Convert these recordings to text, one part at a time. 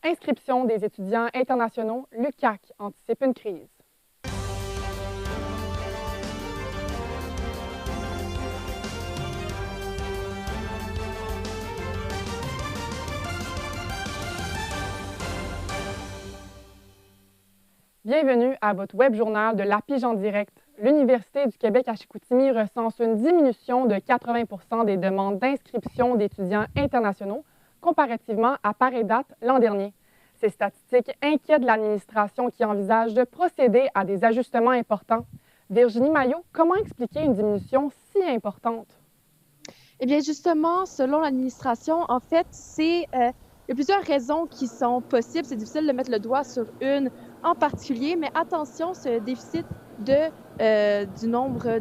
Inscription des étudiants internationaux, l'UQAC anticipe une crise. Bienvenue à votre web journal de l'APIJ en direct. L'Université du Québec à Chicoutimi recense une diminution de 80 des demandes d'inscription d'étudiants internationaux comparativement à pareille date l'an dernier. Ces statistiques inquiètent l'administration qui envisage de procéder à des ajustements importants. Virginie Maillot, comment expliquer une diminution si importante? Eh bien, justement, selon l'administration, en fait, il y a plusieurs raisons qui sont possibles. C'est difficile de mettre le doigt sur une en particulier, mais attention, ce déficit du nombre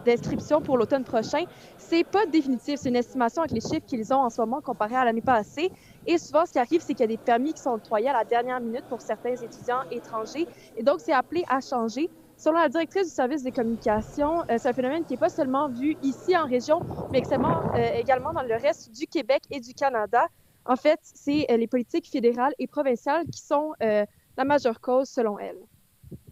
d'inscriptions pour l'automne prochain, c'est pas définitif. C'est une estimation avec les chiffres qu'ils ont en ce moment comparé à l'année passée. Et souvent, ce qui arrive, c'est qu'il y a des permis qui sont octroyés à la dernière minute pour certains étudiants étrangers. Et donc, c'est appelé à changer. Selon la directrice du service des communications, c'est un phénomène qui n'est pas seulement vu ici en région, mais également dans le reste du Québec et du Canada. En fait, c'est les politiques fédérales et provinciales qui sont la majeure cause, selon elle.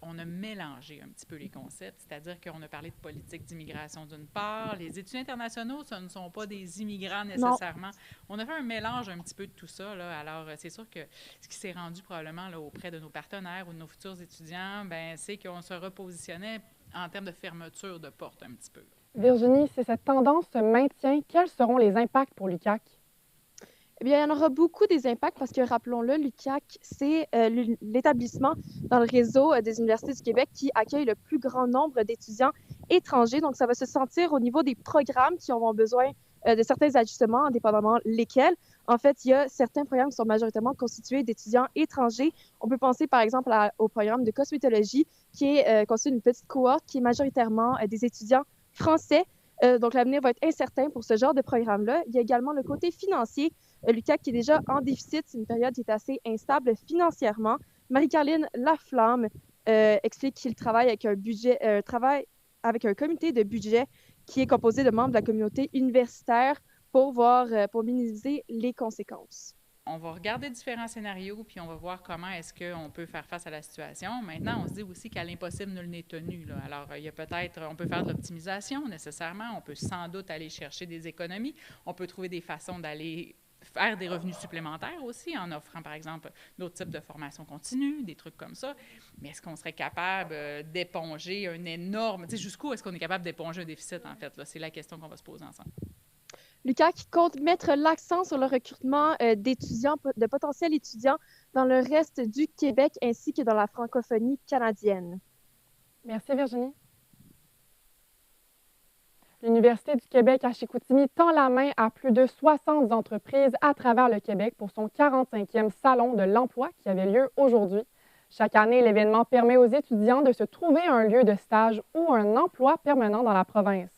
On a mélangé un petit peu les concepts, c'est-à-dire qu'on a parlé de politique d'immigration d'une part. Les étudiants internationaux, ce ne sont pas des immigrants nécessairement. Non. On a fait un mélange un petit peu de tout ça, là. Alors, c'est sûr que ce qui s'est rendu probablement là, auprès de nos partenaires ou de nos futurs étudiants, c'est qu'on se repositionnait en termes de fermeture de porte un petit peu. Virginie, si cette tendance se maintient, quels seront les impacts pour l'UQAC? Eh bien, il y en aura beaucoup des impacts parce que, rappelons-le, l'UQAC, c'est l'établissement dans le réseau des universités du Québec qui accueille le plus grand nombre d'étudiants étrangers. Donc, ça va se sentir au niveau des programmes qui auront besoin de certains ajustements, indépendamment lesquels. En fait, il y a certains programmes qui sont majoritairement constitués d'étudiants étrangers. On peut penser, par exemple, au programme de cosmétologie qui est constitué d'une petite cohorte qui est majoritairement des étudiants français. Donc, l'avenir va être incertain pour ce genre de programme-là. Il y a également le côté financier. L'UQAC qui est déjà en déficit, c'est une période qui est assez instable financièrement. Marie-Caroline Laflamme explique qu'il travaille avec un comité de budget qui est composé de membres de la communauté universitaire pour minimiser les conséquences. On va regarder différents scénarios, puis on va voir comment est-ce qu'on peut faire face à la situation. Maintenant, on se dit aussi qu'à l'impossible, nul n'est tenu, là. Alors, il y a on peut faire de l'optimisation nécessairement, on peut sans doute aller chercher des économies, on peut trouver des façons d'aller faire des revenus supplémentaires aussi en offrant, par exemple, d'autres types de formation continue, des trucs comme ça. Mais est-ce qu'on serait capable d'éponger un énorme... Tu sais, jusqu'où est-ce qu'on est capable d'éponger un déficit, en fait? Là? C'est la question qu'on va se poser ensemble. l'UQAC compte mettre l'accent sur le recrutement d'étudiants, de potentiels étudiants dans le reste du Québec ainsi que dans la francophonie canadienne. Merci, Virginie. L'Université du Québec à Chicoutimi tend la main à plus de 60 entreprises à travers le Québec pour son 45e Salon de l'emploi qui avait lieu aujourd'hui. Chaque année, l'événement permet aux étudiants de se trouver un lieu de stage ou un emploi permanent dans la province.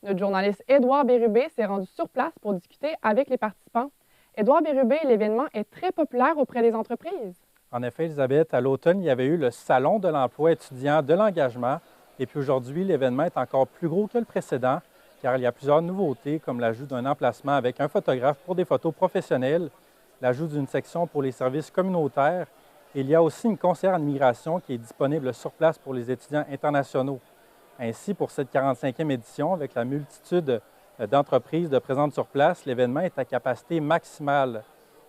Notre journaliste Édouard Bérubé s'est rendu sur place pour discuter avec les participants. Édouard Bérubé, l'événement est très populaire auprès des entreprises. En effet, Elisabeth, à l'automne, il y avait eu le Salon de l'emploi étudiant de l'engagement. Et puis aujourd'hui, l'événement est encore plus gros que le précédent, car il y a plusieurs nouveautés, comme l'ajout d'un emplacement avec un photographe pour des photos professionnelles, l'ajout d'une section pour les services communautaires. Et il y a aussi une conseillère en immigration qui est disponible sur place pour les étudiants internationaux. Ainsi, pour cette 45e édition, avec la multitude d'entreprises présentes sur place, l'événement est à capacité maximale.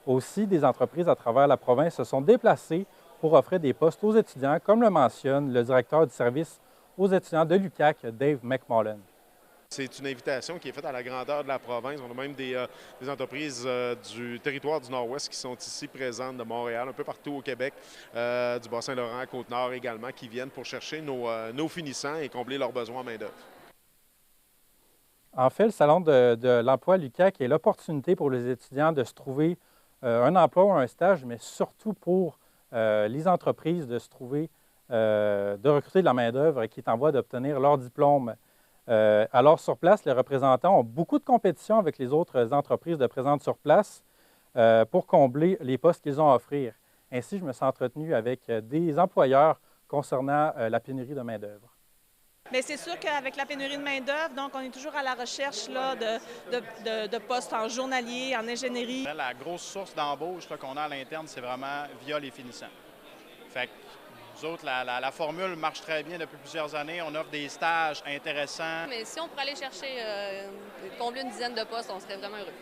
Aussi, des entreprises à travers la province se sont déplacées pour offrir des postes aux étudiants, comme le mentionne le directeur du service aux étudiants de l'UQAC, Dave McMullen. C'est une invitation qui est faite à la grandeur de la province. On a même des entreprises du territoire du Nord-Ouest qui sont ici présentes, de Montréal, un peu partout au Québec, du Bas-Saint-Laurent, Côte-Nord également, qui viennent pour chercher nos finissants et combler leurs besoins en main-d'œuvre. En fait, le Salon de l'emploi à l'UQAC est l'opportunité pour les étudiants de se trouver un emploi ou un stage, mais surtout pour les entreprises de se trouver, de recruter de la main-d'œuvre qui est en voie d'obtenir leur diplôme. Alors, sur place, les représentants ont beaucoup de compétition avec les autres entreprises présentes sur place pour combler les postes qu'ils ont à offrir. Ainsi, je me suis entretenu avec des employeurs concernant la pénurie de main-d'œuvre. Bien, c'est sûr qu'avec la pénurie de main-d'œuvre, donc on est toujours à la recherche là, de postes en journalier, en ingénierie. La grosse source d'embauche qu'on a à l'interne, c'est vraiment via les finissants. Fait que nous autres, la formule marche très bien depuis plusieurs années. On offre des stages intéressants. Mais si on pourrait aller chercher combler une dizaine de postes, on serait vraiment heureux.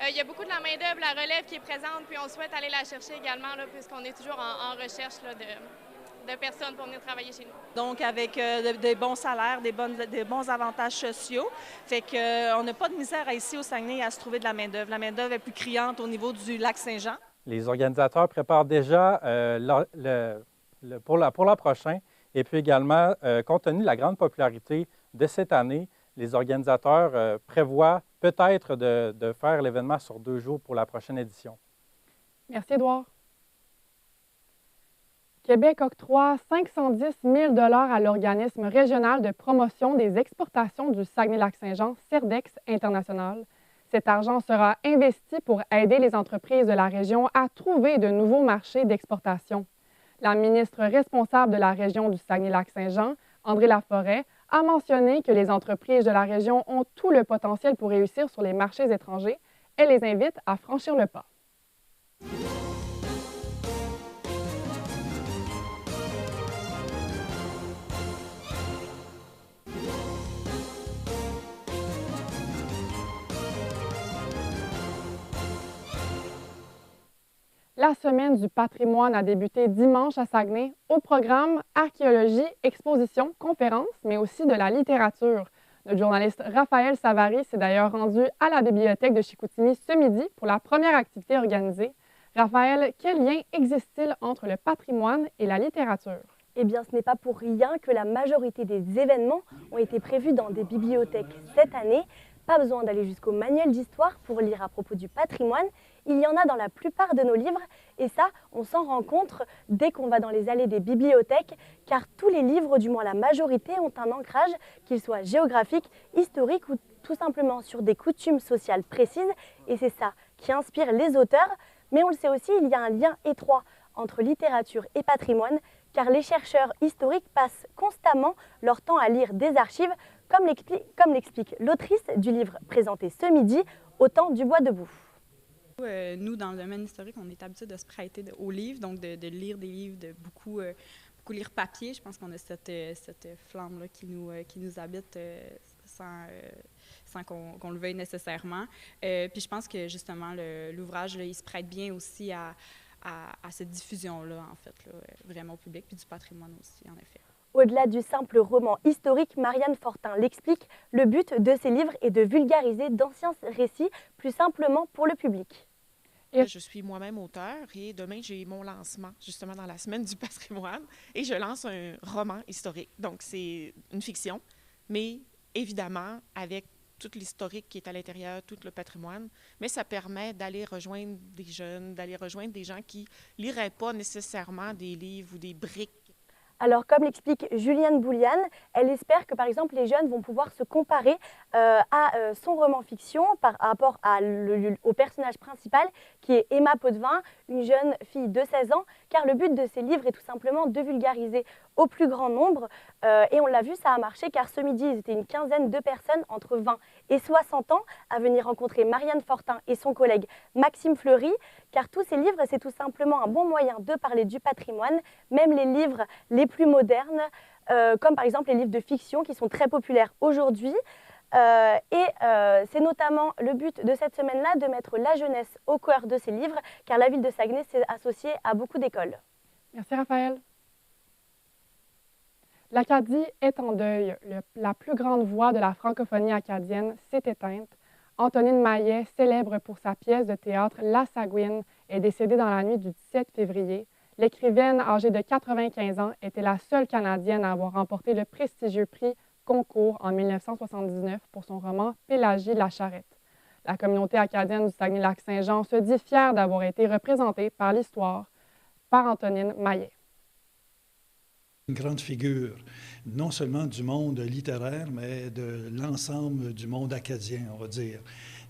Il y a beaucoup de la main-d'œuvre, la relève qui est présente, puis on souhaite aller la chercher également, là, puisqu'on est toujours en recherche là, de personnes pour venir travailler chez nous. Donc, avec des bons salaires, des bons avantages sociaux. Fait qu'on n'a pas de misère ici au Saguenay à se trouver de la main-d'œuvre. La main-d'œuvre est plus criante au niveau du lac Saint-Jean. Les organisateurs préparent déjà pour l'an prochain. Et puis également, compte tenu de la grande popularité de cette année, les organisateurs prévoient peut-être de faire l'événement sur 2 jours pour la prochaine édition. Merci, Édouard. Québec octroie 510 000 à l'organisme régional de promotion des exportations du Saguenay-Lac-Saint-Jean, CERDEX International. Cet argent sera investi pour aider les entreprises de la région à trouver de nouveaux marchés d'exportation. La ministre responsable de la région du Saguenay-Lac-Saint-Jean, André Laforêt, a mentionné que les entreprises de la région ont tout le potentiel pour réussir sur les marchés étrangers. Elle les invite à franchir le pas. La semaine du patrimoine a débuté dimanche à Saguenay au programme archéologie, exposition, conférences, mais aussi de la littérature. Notre journaliste Raphaël Savary s'est d'ailleurs rendu à la bibliothèque de Chicoutimi ce midi pour la première activité organisée. Raphaël, quel lien existe-t-il entre le patrimoine et la littérature? Eh bien, ce n'est pas pour rien que la majorité des événements ont été prévus dans des bibliothèques cette année. Pas besoin d'aller jusqu'au manuel d'histoire pour lire à propos du patrimoine. Il y en a dans la plupart de nos livres et ça, on s'en rend compte dès qu'on va dans les allées des bibliothèques car tous les livres, du moins la majorité, ont un ancrage, qu'il soit géographique, historique ou tout simplement sur des coutumes sociales précises et c'est ça qui inspire les auteurs. Mais on le sait aussi, il y a un lien étroit entre littérature et patrimoine car les chercheurs historiques passent constamment leur temps à lire des archives comme l'explique l'autrice du livre présenté ce midi, Au temps du bois debout. Nous, dans le domaine historique, on est habitué de se prêter aux livres, donc de lire des livres, de beaucoup lire papier. Je pense qu'on a cette flamme-là qui nous habite sans qu'on le veuille nécessairement. Puis je pense que justement, l'ouvrage, il se prête bien aussi à cette diffusion-là, en fait, là, vraiment au public, puis du patrimoine aussi, en effet. Au-delà du simple roman historique, Marianne Fortin l'explique, le but de ces livres est de vulgariser d'anciens récits plus simplement pour le public. Je suis moi-même auteure et demain, j'ai mon lancement justement dans la semaine du patrimoine et je lance un roman historique. Donc, c'est une fiction, mais évidemment, avec tout l'historique qui est à l'intérieur, tout le patrimoine, mais ça permet d'aller rejoindre des jeunes, d'aller rejoindre des gens qui ne liraient pas nécessairement des livres ou des briques. Alors, comme l'explique Juliane Bouliane, elle espère que, par exemple, les jeunes vont pouvoir se comparer à son roman fiction par rapport au personnage principal, qui est Emma Potvin, une jeune fille de 16 ans, car le but de ces livres est tout simplement de vulgariser au plus grand nombre. Et on l'a vu, ça a marché, car ce midi, ils étaient une quinzaine de personnes entre 20 et 60 ans à venir rencontrer Marianne Fortin et son collègue Maxime Fleury, car tous ces livres, c'est tout simplement un bon moyen de parler du patrimoine, même les livres les plus modernes, comme par exemple les livres de fiction qui sont très populaires aujourd'hui. C'est notamment le but de cette semaine-là de mettre la jeunesse au cœur de ces livres, car la ville de Saguenay s'est associée à beaucoup d'écoles. Merci Raphaël. L'Acadie est en deuil. La plus grande voix de la francophonie acadienne s'est éteinte. Antonine Maillet, célèbre pour sa pièce de théâtre La Sagouine, est décédée dans la nuit du 17 février. L'écrivaine, âgée de 95 ans, était la seule Canadienne à avoir remporté le prestigieux prix Concours en 1979 pour son roman Pélagie la Charrette. La communauté acadienne du Saguenay-Lac-Saint-Jean se dit fière d'avoir été représentée par l'histoire par Antonine Maillet. Une grande figure, non seulement du monde littéraire, mais de l'ensemble du monde acadien, on va dire.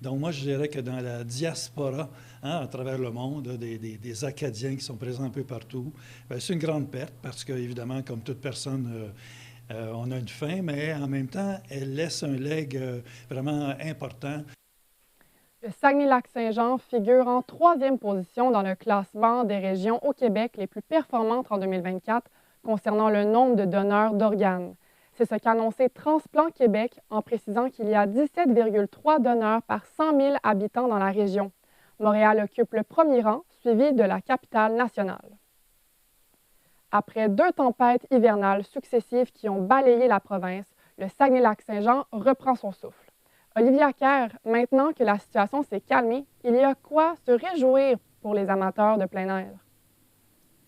Donc moi, je dirais que dans la diaspora, à travers le monde, des Acadiens qui sont présents un peu partout, c'est une grande perte parce qu'évidemment, comme toute personne On a une fin, mais en même temps, elle laisse un leg vraiment important. Le Saguenay-Lac-Saint-Jean figure en 3e position dans le classement des régions au Québec les plus performantes en 2024 concernant le nombre de donneurs d'organes. C'est ce qu'a annoncé Transplant Québec en précisant qu'il y a 17,3 donneurs par 100 000 habitants dans la région. Montréal occupe le premier rang, suivi de la capitale nationale. Après 2 tempêtes hivernales successives qui ont balayé la province, le Saguenay-Lac-Saint-Jean reprend son souffle. Olivia Kerr, maintenant que la situation s'est calmée, il y a quoi se réjouir pour les amateurs de plein air?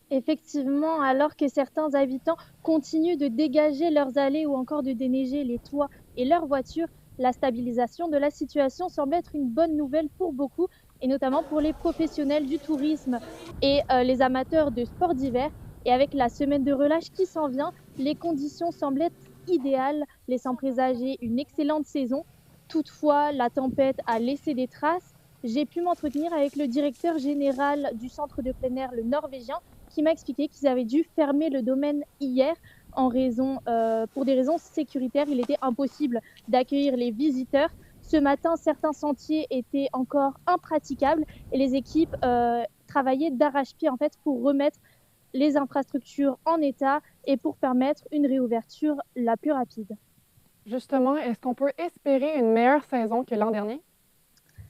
Effectivement, alors que certains habitants continuent de dégager leurs allées ou encore de déneiger les toits et leurs voitures, la stabilisation de la situation semble être une bonne nouvelle pour beaucoup, et notamment pour les professionnels du tourisme et les amateurs de sports d'hiver. Et avec la semaine de relâche qui s'en vient, les conditions semblent être idéales, laissant présager une excellente saison. Toutefois, la tempête a laissé des traces. J'ai pu m'entretenir avec le directeur général du centre de plein air, le Norvégien, qui m'a expliqué qu'ils avaient dû fermer le domaine hier pour des raisons sécuritaires. Il était impossible d'accueillir les visiteurs. Ce matin, certains sentiers étaient encore impraticables et les équipes travaillaient d'arrache-pied en fait pour remettre les infrastructures en état et pour permettre une réouverture la plus rapide. Justement, est-ce qu'on peut espérer une meilleure saison que l'an dernier?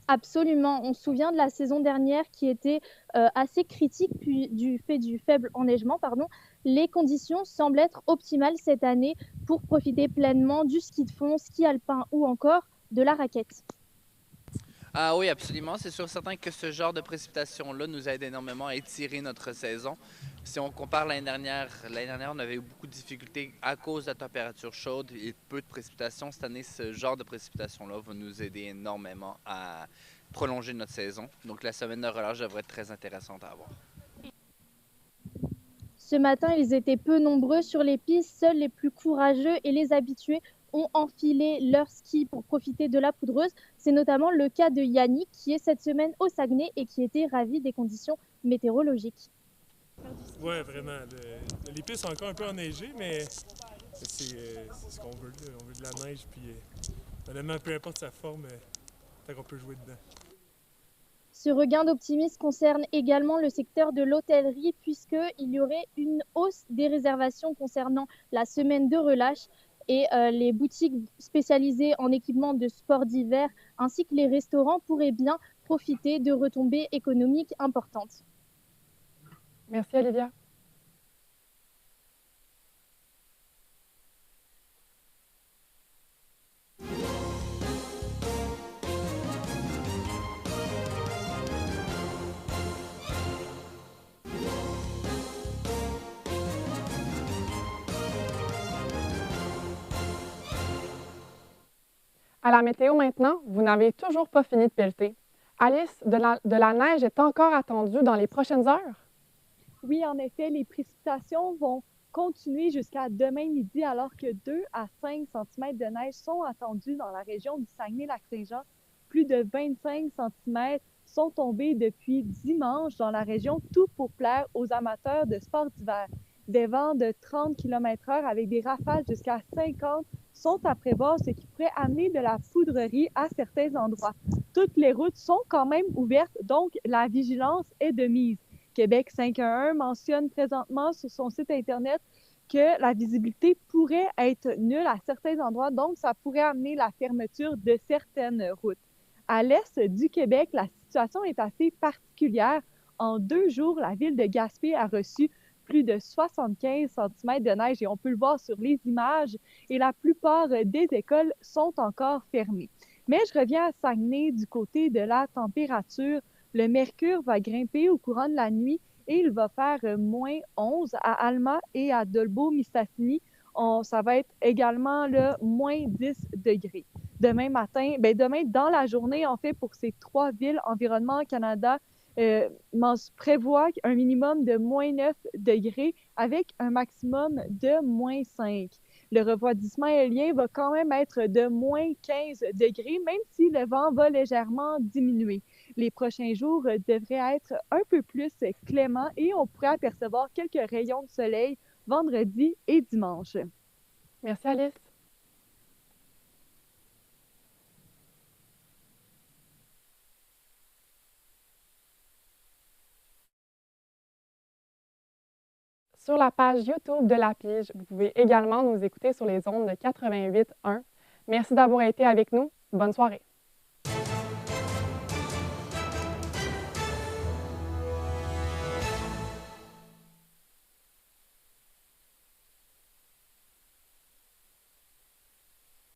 Absolument. On se souvient de la saison dernière qui était assez critique puis du fait du faible enneigement. Les conditions semblent être optimales cette année pour profiter pleinement du ski de fond, ski alpin ou encore de la raquette. Ah oui, absolument. C'est sûr certain que ce genre de précipitation-là nous aide énormément à étirer notre saison. Si on compare l'année dernière, on avait eu beaucoup de difficultés à cause de la température chaude et peu de précipitations. Cette année, ce genre de précipitation-là va nous aider énormément à prolonger notre saison. Donc la semaine de relâche devrait être très intéressante à avoir. Ce matin, ils étaient peu nombreux sur les pistes. Seuls les plus courageux et les habitués ont enfilé leur ski pour profiter de la poudreuse. C'est notamment le cas de Yannick qui est cette semaine au Saguenay et qui était ravi des conditions météorologiques. Oui, vraiment. Les pistes sont encore un peu enneigées, mais c'est ce qu'on veut. On veut de la neige, puis honnêtement, peu importe sa forme, tant qu'on peut jouer dedans. Ce regain d'optimisme concerne également le secteur de l'hôtellerie puisqu'il y aurait une hausse des réservations concernant la semaine de relâche. Et les boutiques spécialisées en équipement de sport d'hiver ainsi que les restaurants pourraient bien profiter de retombées économiques importantes. Merci Olivia. À la météo maintenant, vous n'avez toujours pas fini de pelleter. Alice, de la neige est encore attendue dans les prochaines heures? Oui, en effet, les précipitations vont continuer jusqu'à demain midi alors que 2 à 5 cm de neige sont attendus dans la région du Saguenay-Lac-Saint-Jean. Plus de 25 cm sont tombés depuis dimanche dans la région, tout pour plaire aux amateurs de sports d'hiver. Des vents de 30 km/h avec des rafales jusqu'à 50 sont à prévoir, ce qui pourrait amener de la poudrerie à certains endroits. Toutes les routes sont quand même ouvertes, donc la vigilance est de mise. Québec 511 mentionne présentement sur son site Internet que la visibilité pourrait être nulle à certains endroits, donc ça pourrait amener la fermeture de certaines routes. À l'est du Québec, la situation est assez particulière. En 2 jours, la ville de Gaspé a reçu plus de 75 cm de neige et on peut le voir sur les images et la plupart des écoles sont encore fermées. Mais je reviens à Saguenay du côté de la température. Le mercure va grimper au courant de la nuit et il va faire moins 11 à Alma et à Dolbeau-Mistassini. Ça va être également le moins 10 degrés. Demain matin, demain dans la journée, en fait, pour ces 3 villes, Environnement Canada prévoit un minimum de moins 9 degrés avec un maximum de moins 5. Le refroidissement aérien va quand même être de moins 15 degrés, même si le vent va légèrement diminuer. Les prochains jours devraient être un peu plus cléments et on pourrait apercevoir quelques rayons de soleil vendredi et dimanche. Merci Alice. Sur la page YouTube de La Pige, vous pouvez également nous écouter sur les ondes de 88.1. Merci d'avoir été avec nous. Bonne soirée.